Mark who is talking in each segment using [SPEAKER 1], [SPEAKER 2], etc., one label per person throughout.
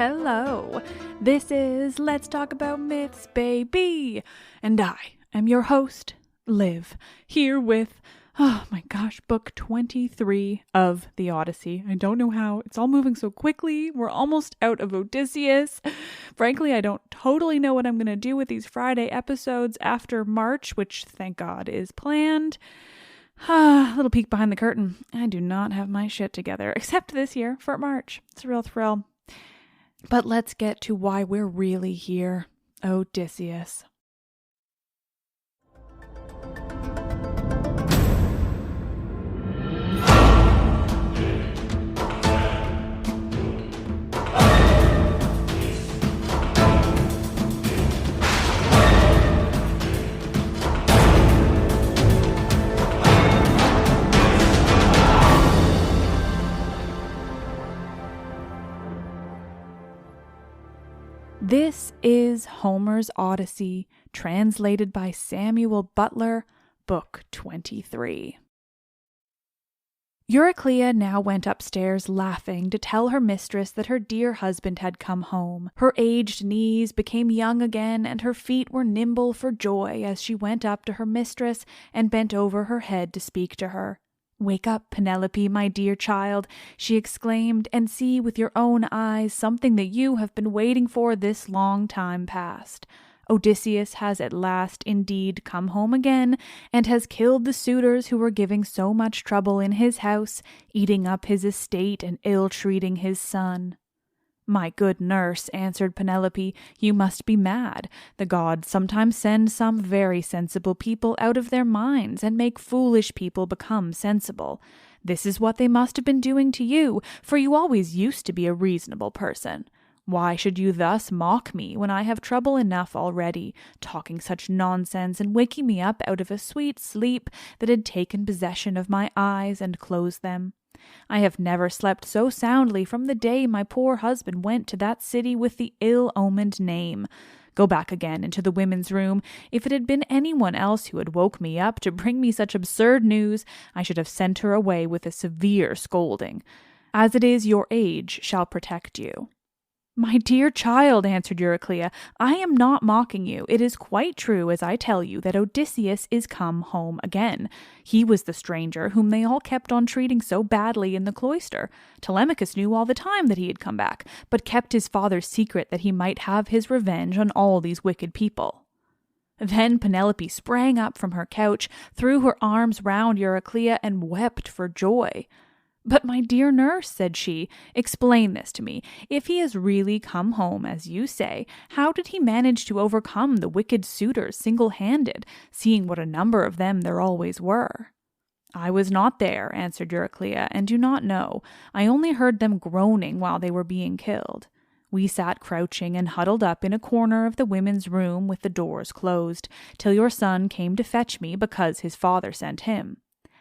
[SPEAKER 1] Hello. This is Let's Talk About Myths, baby. And I am your host, Liv, here with, book 23 of the Odyssey. I don't know how. It's all moving so quickly. We're almost out of Odysseus. Frankly, I don't totally know what I'm going to do with these Friday episodes after March, which, thank God, is planned. Little peek behind the curtain. I do not have my shit together, except this year for March. It's a real thrill. But let's get to why we're really here. Odysseus. This is Homer's Odyssey, translated by Samuel Butler, Book 23. Eurycleia now went upstairs laughing to tell her mistress that her dear husband had come home. Her aged knees became young again, and her feet were nimble for joy as she went up to her mistress and bent over her head to speak to her. "Wake up, Penelope, my dear child," she exclaimed, "and see with your own eyes something that you have been waiting for this long time past. Odysseus has at last indeed come home again, and has killed the suitors who were giving so much trouble in his house, eating up his estate and ill-treating his son." "My good nurse," answered Penelope, "you must be mad. The gods sometimes send some very sensible people out of their minds and make foolish people become sensible. This is what they must have been doing to you, for you always used to be a reasonable person. Why should you thus mock me when I have trouble enough already, talking such nonsense and waking me up out of a sweet sleep that had taken possession of my eyes and closed them? I have never slept so soundly from the day my poor husband went to that city with the ill-omened name. Go back again into the women's room. If it had been anyone else who had woke me up to bring me such absurd news, I should have sent her away with a severe scolding. As it is, your age shall protect you." "My dear child," answered Eurycleia, "I am not mocking you. It is quite true, as I tell you, that Odysseus is come home again. He was the stranger whom they all kept on treating so badly in the cloister. Telemachus knew all the time that he had come back, but kept his father's secret that he might have his revenge on all these wicked people." Then Penelope sprang up from her couch, threw her arms round Eurycleia, and wept for joy. "But my dear nurse," said she, "explain this to me. If he has really come home, as you say, how did he manage to overcome the wicked suitors single-handed, seeing what a number of them there always were?" "I was not there," answered Eurycleia, "and do not know. I only heard them groaning while they were being killed. We sat crouching and huddled up in a corner of the women's room with the doors closed, till your son came to fetch me because his father sent him.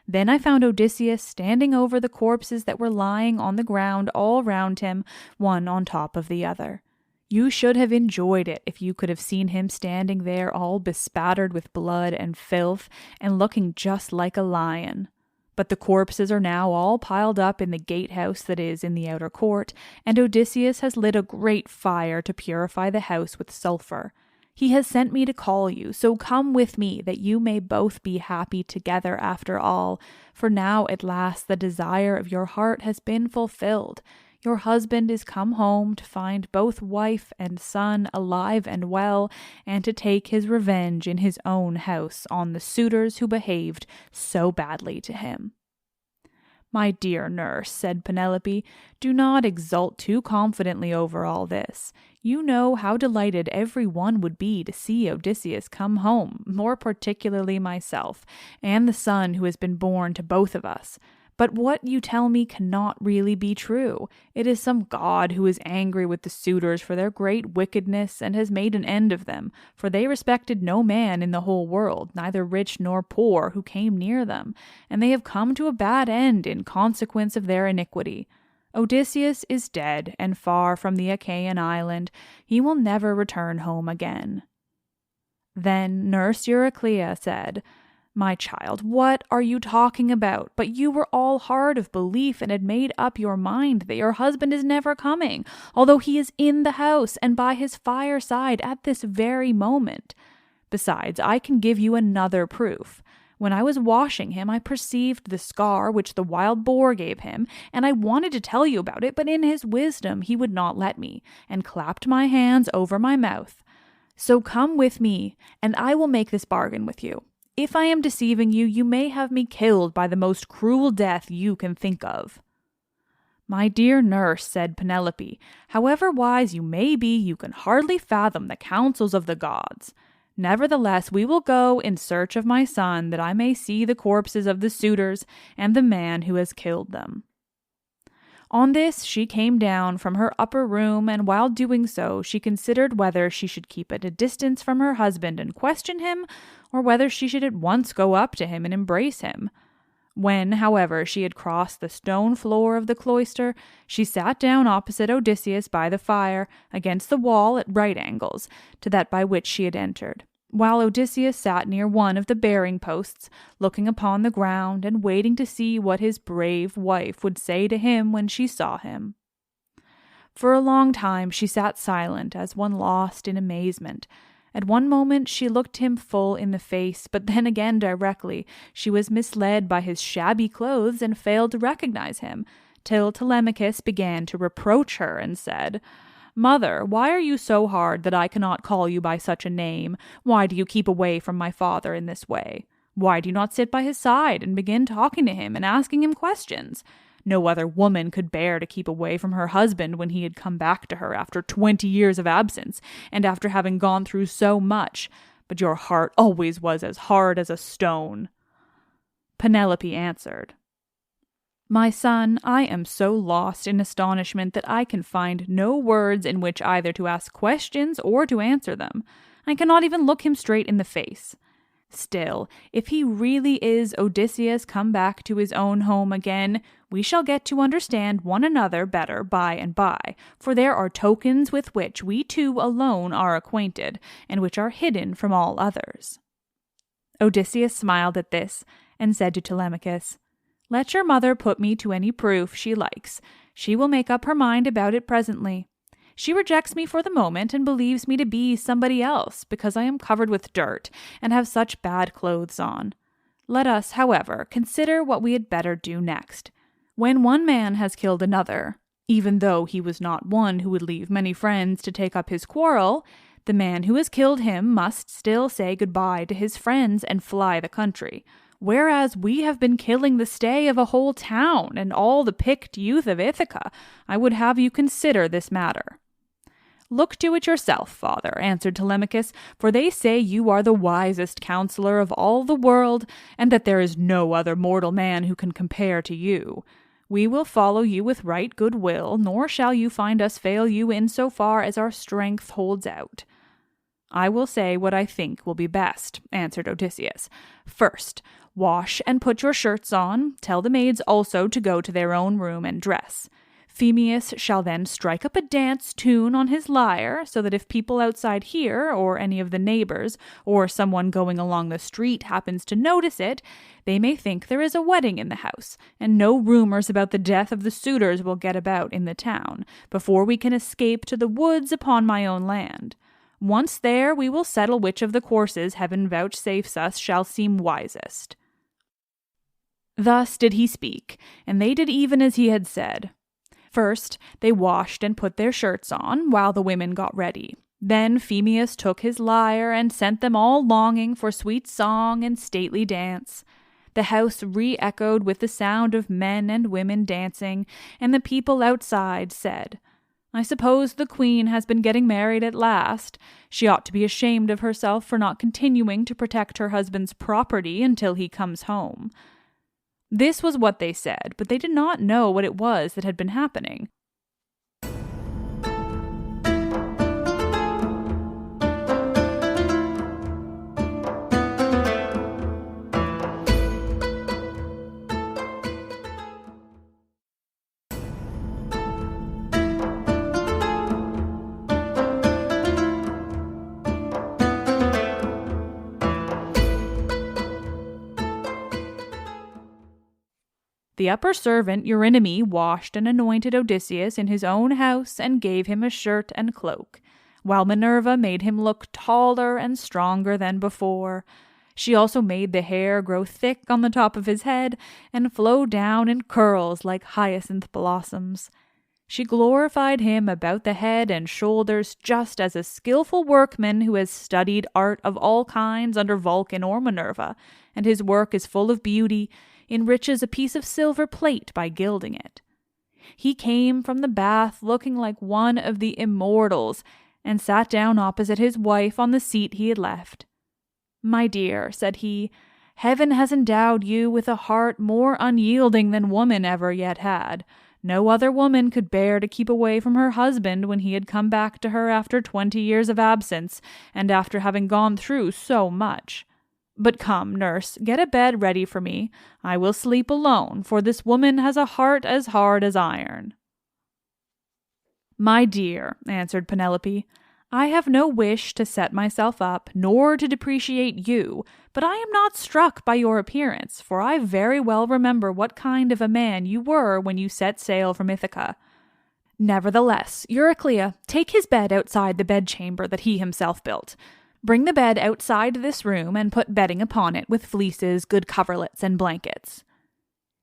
[SPEAKER 1] Then I found Odysseus standing over the corpses that were lying on the ground all round him, one on top of the other. You should have enjoyed it if you could have seen him standing there all bespattered with blood and filth, and looking just like a lion. But the corpses are now all piled up in the gatehouse that is in the outer court, and Odysseus has lit a great fire to purify the house with sulphur. He has sent me to call you, so come with me that you may both be happy together after all, for now at last the desire of your heart has been fulfilled. Your husband is come home to find both wife and son alive and well, and to take his revenge in his own house on the suitors who behaved so badly to him." "My dear nurse," said Penelope, "do not exult too confidently over all this. You know how delighted every one would be to see Odysseus come home, more particularly myself, and the son who has been born to both of us. But what you tell me cannot really be true. It is some god who is angry with the suitors for their great wickedness and has made an end of them, for they respected no man in the whole world, neither rich nor poor, who came near them, and they have come to a bad end in consequence of their iniquity. Odysseus is dead and far from the Achaean island. He will never return home again." Then Nurse Eurycleia said, My child, what are you talking about? But you were all hard of belief and had made up your mind that your husband is never coming, although he is in the house and by his fireside at this very moment. Besides, I can give you another proof. When I was washing him, I perceived the scar which the wild boar gave him, and I wanted to tell you about it, but in his wisdom he would not let me, and clapped my hands over my mouth. So come with me, and I will make this bargain with you. If I am deceiving you, you may have me killed by the most cruel death you can think of." "My dear nurse," said Penelope, "however wise you may be, you can hardly fathom the counsels of the gods. Nevertheless, we will go in search of my son, that I may see the corpses of the suitors and the man who has killed them." On this she came down from her upper room, and while doing so she considered whether she should keep at a distance from her husband and question him, or whether she should at once go up to him and embrace him. When, however, she had crossed the stone floor of the cloister, she sat down opposite Odysseus by the fire, against the wall at right angles to that by which she had entered, while Odysseus sat near one of the bearing posts, looking upon the ground and waiting to see what his brave wife would say to him when she saw him. For a long time she sat silent, as one lost in amazement. At one moment she looked him full in the face, but then again directly she was misled by his shabby clothes and failed to recognize him, till Telemachus began to reproach her and said, "Mother, why are you so hard that I cannot call you by such a name? Why do you keep away from my father in this way? Why do you not sit by his side and begin talking to him and asking him questions? No other woman could bear to keep away from her husband when he had come back to her after 20 years of absence, and after having gone through so much. But your heart always was as hard as a stone." Penelope answered, "My son, I am so lost in astonishment that I can find no words in which either to ask questions or to answer them. I cannot even look him straight in the face. Still, if he really is Odysseus come back to his own home again, we shall get to understand one another better by and by, for there are tokens with which we two alone are acquainted, and which are hidden from all others." Odysseus smiled at this, and said to Telemachus, "Let your mother put me to any proof she likes. She will make up her mind about it presently. She rejects me for the moment and believes me to be somebody else, because I am covered with dirt and have such bad clothes on. Let us, however, consider what we had better do next. When one man has killed another, even though he was not one who would leave many friends to take up his quarrel, the man who has killed him must still say goodbye to his friends and fly the country. Whereas we have been killing the stay of a whole town and all the picked youth of Ithaca, I would have you consider this matter." "Look to it yourself, father," answered Telemachus, "for they say you are the wisest counselor of all the world, and that there is no other mortal man who can compare to you. We will follow you with right good will, nor shall you find us fail you in so far as our strength holds out." "I will say what I think will be best," answered Odysseus. "First, wash and put your shirts on. Tell the maids also to go to their own room and dress. Phemius shall then strike up a dance tune on his lyre, so that if people outside hear, or any of the neighbors, or someone going along the street happens to notice it, they may think there is a wedding in the house, and no rumors about the death of the suitors will get about in the town, before we can escape to the woods upon my own land. Once there, we will settle which of the courses heaven vouchsafes us shall seem wisest." Thus did he speak, and they did even as he had said. First, they washed and put their shirts on, while the women got ready. Then Phemius took his lyre and sent them all longing for sweet song and stately dance. The house re-echoed with the sound of men and women dancing, and the people outside said, "I suppose the queen has been getting married at last. She ought to be ashamed of herself for not continuing to protect her husband's property until he comes home." This was what they said, but they did not know what it was that had been happening. The upper servant Eurynome washed and anointed Odysseus in his own house and gave him a shirt and cloak, while Minerva made him look taller and stronger than before. She also made the hair grow thick on the top of his head and flow down in curls like hyacinth blossoms. She glorified him about the head and shoulders just as a skillful workman who has studied art of all kinds under Vulcan or Minerva, and his work is full of beauty, enriches a piece of silver plate by gilding it. He came from the bath looking like one of the immortals, and sat down opposite his wife on the seat he had left. "My dear," said he, "heaven has endowed you with a heart more unyielding than woman ever yet had. No other woman could bear to keep away from her husband when he had come back to her after 20 years of absence, and after having gone through so much. But come, nurse, get a bed ready for me. I will sleep alone, for this woman has a heart as hard as iron." "My dear," answered Penelope, "I have no wish to set myself up, nor to depreciate you, but I am not struck by your appearance, for I very well remember what kind of a man you were when you set sail from Ithaca. Nevertheless, Euryclea, take his bed outside the bedchamber that he himself built. Bring the bed outside this room and put bedding upon it with fleeces, good coverlets, and blankets."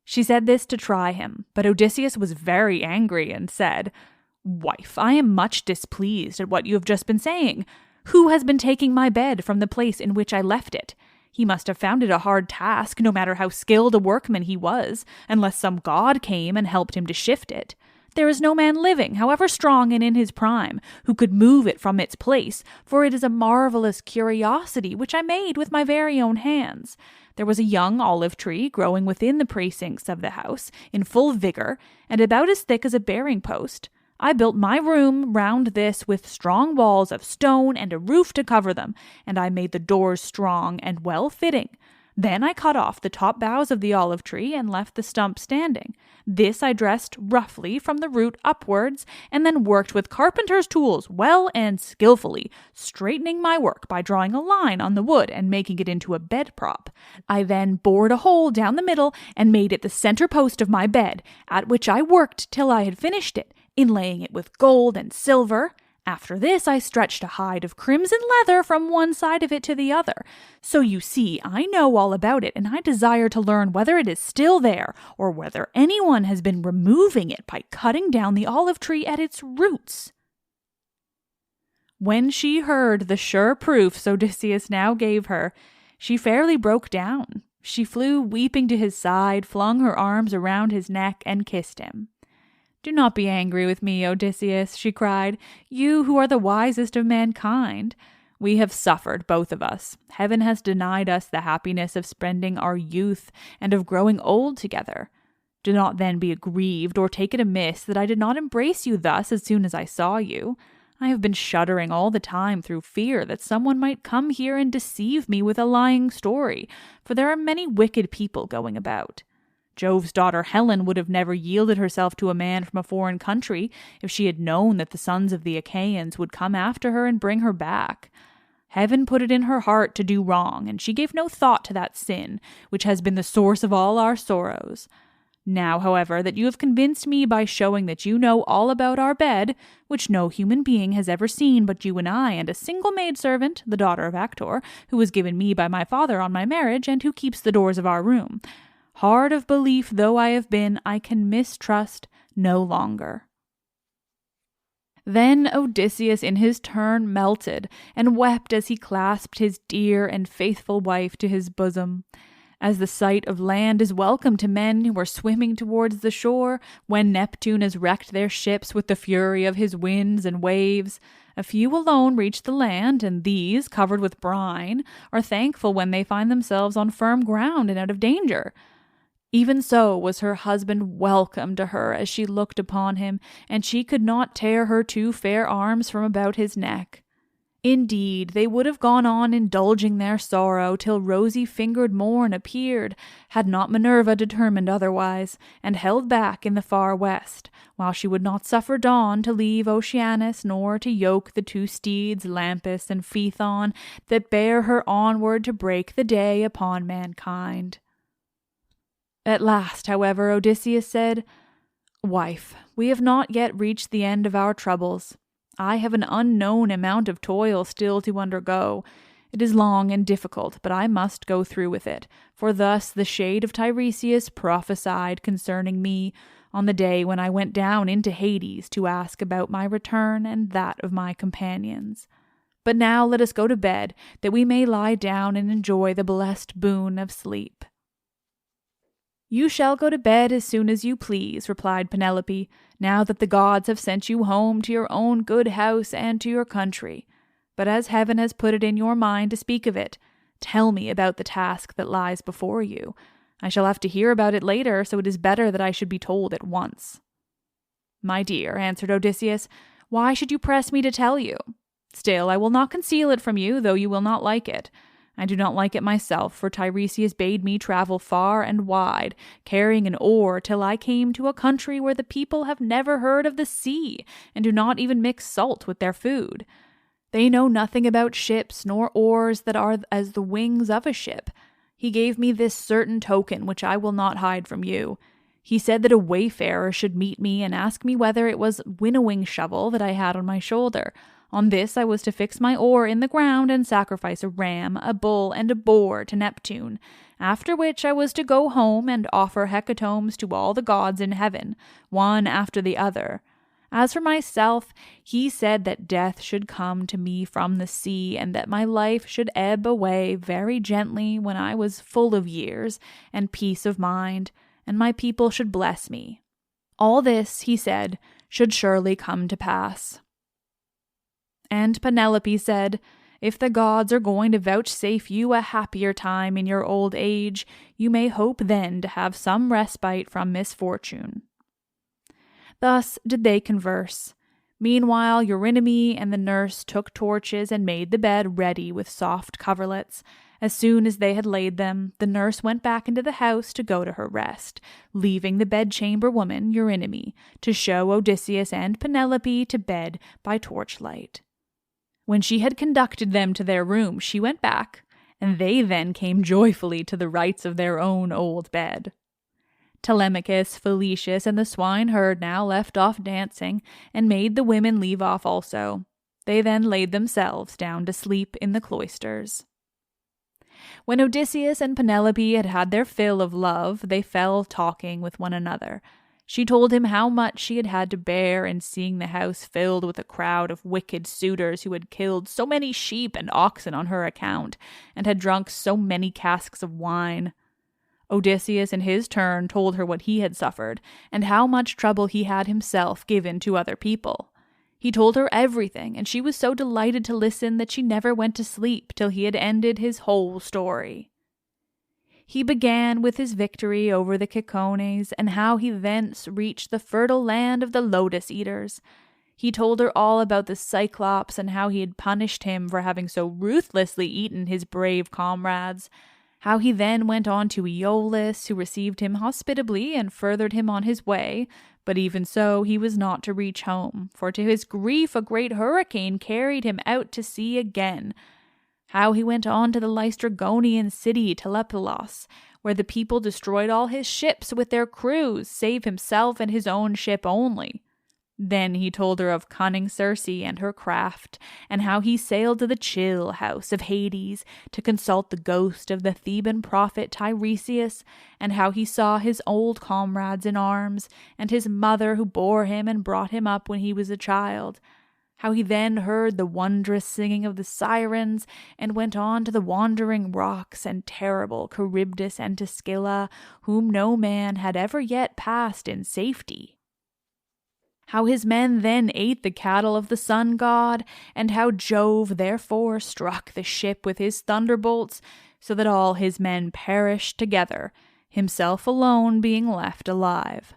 [SPEAKER 1] She said this to try him, but Odysseus was very angry and said, "Wife, I am much displeased at what you have just been saying. Who has been taking my bed from the place in which I left it? He must have found it a hard task, no matter how skilled a workman he was, unless some god came and helped him to shift it. There is no man living, however strong and in his prime, who could move it from its place, for it is a marvelous curiosity which I made with my very own hands. There was a young olive tree growing within the precincts of the house, in full vigor, and about as thick as a bearing post. I built my room round this with strong walls of stone and a roof to cover them, and I made the doors strong and well-fitting. Then I cut off the top boughs of the olive tree and left the stump standing. This I dressed roughly from the root upwards, and then worked with carpenter's tools well and skillfully, straightening my work by drawing a line on the wood and making it into a bed prop. I then bored a hole down the middle and made it the center post of my bed, at which I worked till I had finished it, inlaying it with gold and silver. After this I stretched a hide of crimson leather from one side of it to the other. So you see, I know all about it, and I desire to learn whether it is still there, or whether anyone has been removing it by cutting down the olive tree at its roots." When she heard the sure proofs Odysseus now gave her, she fairly broke down. She flew weeping to his side, flung her arms around his neck, and kissed him. "Do not be angry with me, Odysseus," she cried, "you who are the wisest of mankind. We have suffered, both of us. Heaven has denied us the happiness of spending our youth and of growing old together. Do not then be aggrieved or take it amiss that I did not embrace you thus as soon as I saw you. I have been shuddering all the time through fear that someone might come here and deceive me with a lying story, for there are many wicked people going about. Jove's daughter Helen would have never yielded herself to a man from a foreign country if she had known that the sons of the Achaeans would come after her and bring her back. Heaven put it in her heart to do wrong, and she gave no thought to that sin, which has been the source of all our sorrows. Now, however, that you have convinced me by showing that you know all about our bed, which no human being has ever seen but you and I and a single maidservant, the daughter of Actor, who was given me by my father on my marriage and who keeps the doors of our room, hard of belief though I have been, I can mistrust no longer." Then Odysseus in his turn melted and wept as he clasped his dear and faithful wife to his bosom. As the sight of land is welcome to men who are swimming towards the shore, when Neptune has wrecked their ships with the fury of his winds and waves, a few alone reach the land, and these, covered with brine, are thankful when they find themselves on firm ground and out of danger. Even so was her husband welcome to her as she looked upon him, and she could not tear her two fair arms from about his neck. Indeed, they would have gone on indulging their sorrow till rosy-fingered morn appeared, had not Minerva determined otherwise, and held back in the far west, while she would not suffer dawn to leave Oceanus, nor to yoke the two steeds, Lampus and Phaethon, that bear her onward to break the day upon mankind. At last, however, Odysseus said, "Wife, we have not yet reached the end of our troubles. I have an unknown amount of toil still to undergo. It is long and difficult, but I must go through with it, for thus the shade of Tiresias prophesied concerning me on the day when I went down into Hades to ask about my return and that of my companions. But now let us go to bed, that we may lie down and enjoy the blessed boon of sleep." "You shall go to bed as soon as you please," replied Penelope, "now that the gods have sent you home to your own good house and to your country. But as heaven has put it in your mind to speak of it, tell me about the task that lies before you. I shall have to hear about it later, so it is better that I should be told at once." "My dear," answered Odysseus, "why should you press me to tell you? Still, I will not conceal it from you, though you will not like it. I do not like it myself, for Tiresias bade me travel far and wide, carrying an oar, till I came to a country where the people have never heard of the sea, and do not even mix salt with their food. They know nothing about ships, nor oars that are as the wings of a ship. He gave me this certain token, which I will not hide from you. He said that a wayfarer should meet me and ask me whether it was winnowing shovel that I had on my shoulder. On this I was to fix my oar in the ground and sacrifice a ram, a bull, and a boar to Neptune, after which I was to go home and offer hecatombs to all the gods in heaven, one after the other. As for myself, he said that death should come to me from the sea, and that my life should ebb away very gently when I was full of years and peace of mind, and my people should bless me. All this, he said, should surely come to pass." And Penelope said, "If the gods are going to vouchsafe you a happier time in your old age, you may hope then to have some respite from misfortune." Thus did they converse. Meanwhile Eurynome and the nurse took torches and made the bed ready with soft coverlets. As soon as they had laid them, the nurse went back into the house to go to her rest, leaving the bedchamber woman, Eurynome, to show Odysseus and Penelope to bed by torchlight. When she had conducted them to their room, she went back, and they then came joyfully to the rights of their own old bed. Telemachus, Felicius, and the swineherd now left off dancing, and made the women leave off also. They then laid themselves down to sleep in the cloisters. When Odysseus and Penelope had had their fill of love, they fell talking with one another. She told him how much she had had to bear in seeing the house filled with a crowd of wicked suitors who had killed so many sheep and oxen on her account, and had drunk so many casks of wine. Odysseus in his turn told her what he had suffered, and how much trouble he had himself given to other people. He told her everything, and she was so delighted to listen that she never went to sleep till he had ended his whole story. He began with his victory over the Cicones, and how he thence reached the fertile land of the lotus eaters. He told her all about the Cyclops, and how he had punished him for having so ruthlessly eaten his brave comrades. How he then went on to Aeolus, who received him hospitably and furthered him on his way, but even so he was not to reach home, for to his grief a great hurricane carried him out to sea again. How he went on to the Lystragonian city Telepelos, where the people destroyed all his ships with their crews, save himself and his own ship only. Then he told her of cunning Circe and her craft, and how he sailed to the chill house of Hades to consult the ghost of the Theban prophet Tiresias, and how he saw his old comrades in arms, and his mother who bore him and brought him up when he was a child. How he then heard the wondrous singing of the sirens, and went on to the wandering rocks and terrible Charybdis and Scylla, whom no man had ever yet passed in safety. How his men then ate the cattle of the sun god, and how Jove therefore struck the ship with his thunderbolts, so that all his men perished together, himself alone being left alive.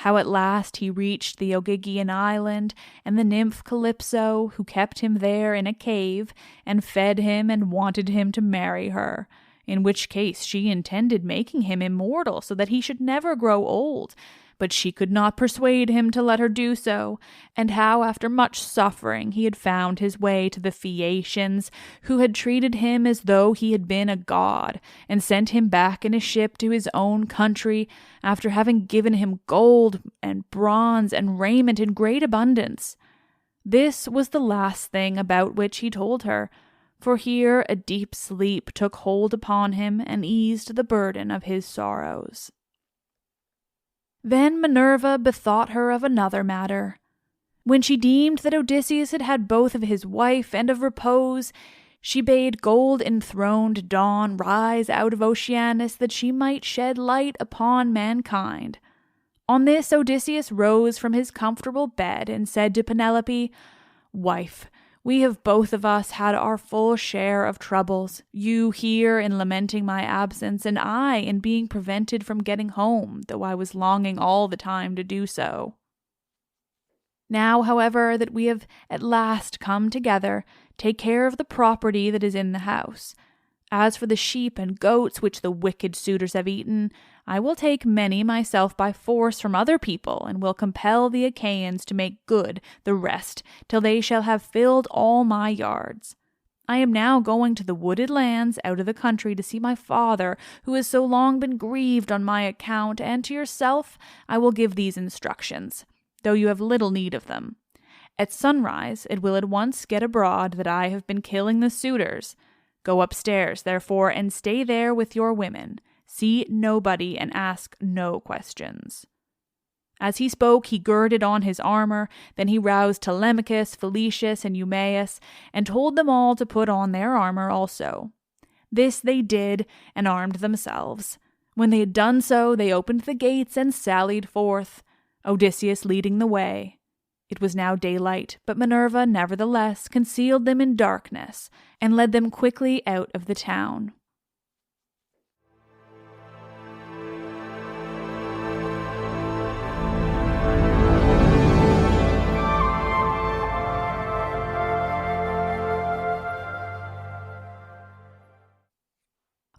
[SPEAKER 1] How at last he reached the Ogygian island, and the nymph Calypso, who kept him there in a cave, and fed him and wanted him to marry her, in which case she intended making him immortal so that he should never grow old. But she could not persuade him to let her do so, and how after much suffering he had found his way to the Phaeacians, who had treated him as though he had been a god, and sent him back in a ship to his own country, after having given him gold and bronze and raiment in great abundance. This was the last thing about which he told her, for here a deep sleep took hold upon him and eased the burden of his sorrows. Then Minerva bethought her of another matter. When she deemed that Odysseus had had both of his wife and of repose, she bade gold-enthroned Dawn rise out of Oceanus that she might shed light upon mankind. On this Odysseus rose from his comfortable bed and said to Penelope, "Wife, we have both of us had our full share of troubles, you here in lamenting my absence, and I in being prevented from getting home, though I was longing all the time to do so. Now, however, that we have at last come together, take care of the property that is in the house. As for the sheep and goats which the wicked suitors have eaten, I will take many myself by force from other people, and will compel the Achaeans to make good the rest, till they shall have filled all my yards. I am now going to the wooded lands out of the country to see my father, who has so long been grieved on my account, and to yourself I will give these instructions, though you have little need of them. At sunrise it will at once get abroad that I have been killing the suitors. Go upstairs, therefore, and stay there with your women. See nobody and ask no questions." As he spoke, he girded on his armor. Then he roused Telemachus, Phalecius, and Eumaeus, and told them all to put on their armor also. This they did, and armed themselves. When they had done so, they opened the gates and sallied forth, Odysseus leading the way. It was now daylight, but Minerva nevertheless concealed them in darkness, and led them quickly out of the town.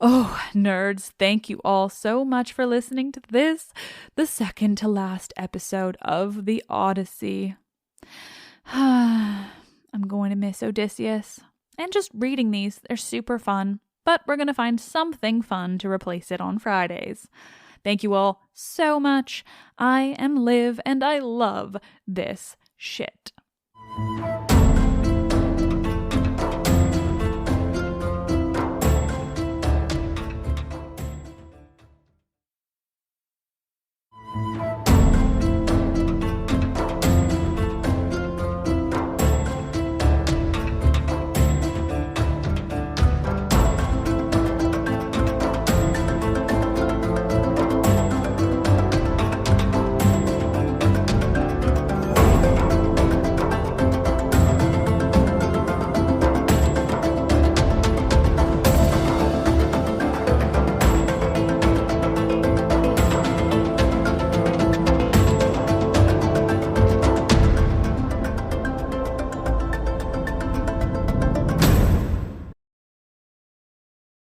[SPEAKER 1] Oh, nerds, thank you all so much for listening to this, the second to last episode of the Odyssey. I'm going to miss Odysseus. And just reading these, they're super fun, but we're going to find something fun to replace it on Fridays. Thank you all so much. I am Liv, and I love this shit.